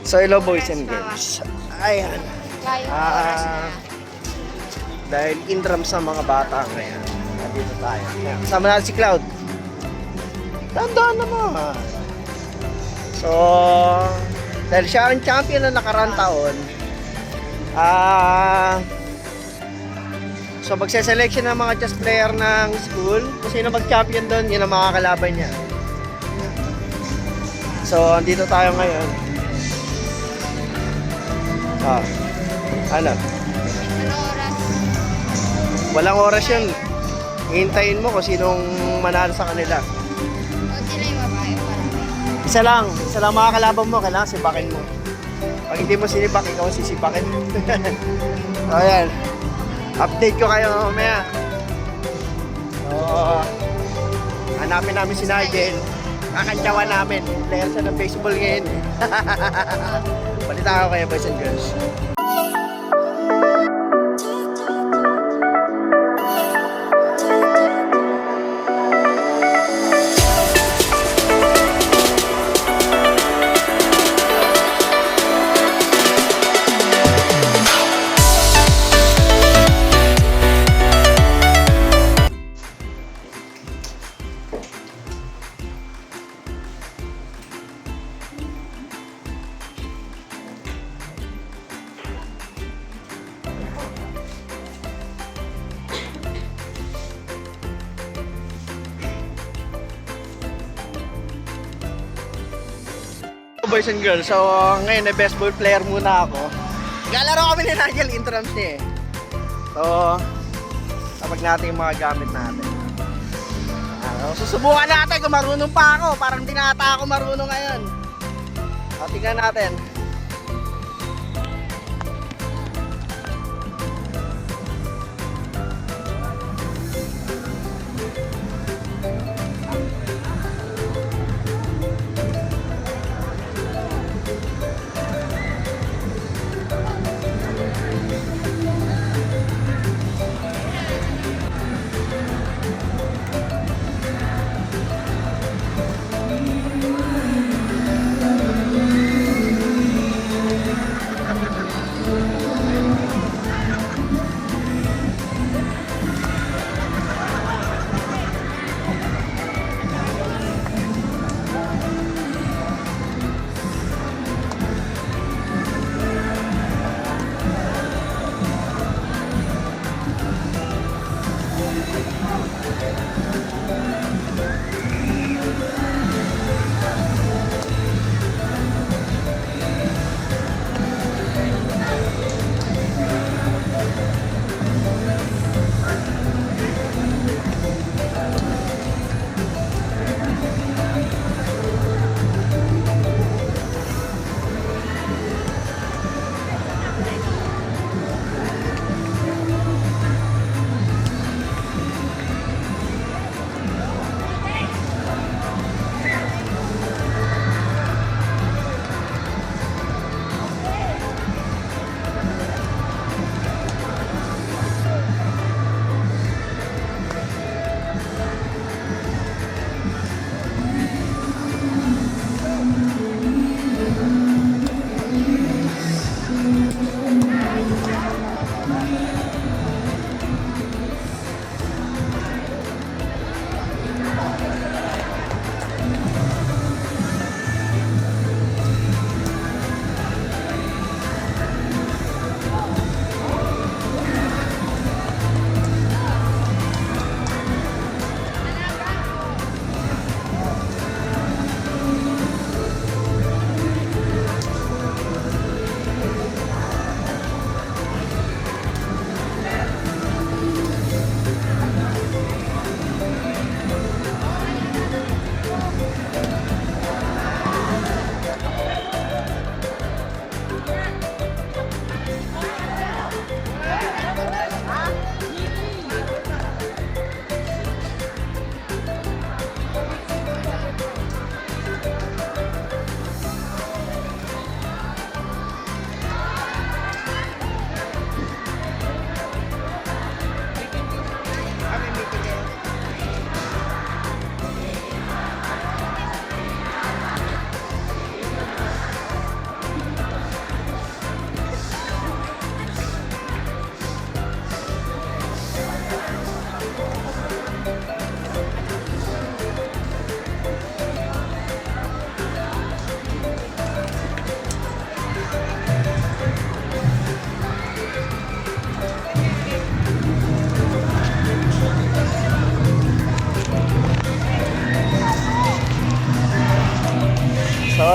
So hello boys and girls. Ayan. Dahil in-drums sa mga bata ngayon. Nandito tayo. Ayan. Kasama natin si Cloud. Tandaan naman. So, dahil siya ang champion na nakarang taon, so magse-selection ng mga chess player ng school. Kung sino mag-champion doon, yun ang makakalaban niya. So, andito tayo ngayon. Ano? Walang oras yun. Hintayin mo kung sinong manalo sa kanila. Isa lang makakalaban mo. Kailangan sibakin mo. Pag hindi mo sinibak, ikaw sisibakin. So, ayan. Update ko kayo mamaya. So, hanapin namin si Nigel. Kakantyawan namin. Player siya ng baseball ngayon. Balita ko kayo boys and girls. Boys and girls, so ngayon na best ball player muna ako. Galaro kami ni Nigel, intrams niya eh. So, kapag natin yung mga gamit natin. Susubukan natin kung marunong pa ako. Parang dinata ako marunong ngayon. Tingnan natin.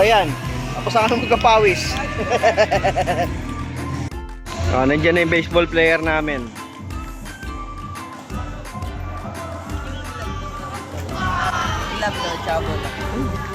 ayan. Tapos ako magkapawis. Nandiyan na yung baseball player namin. Love to, chabo lang.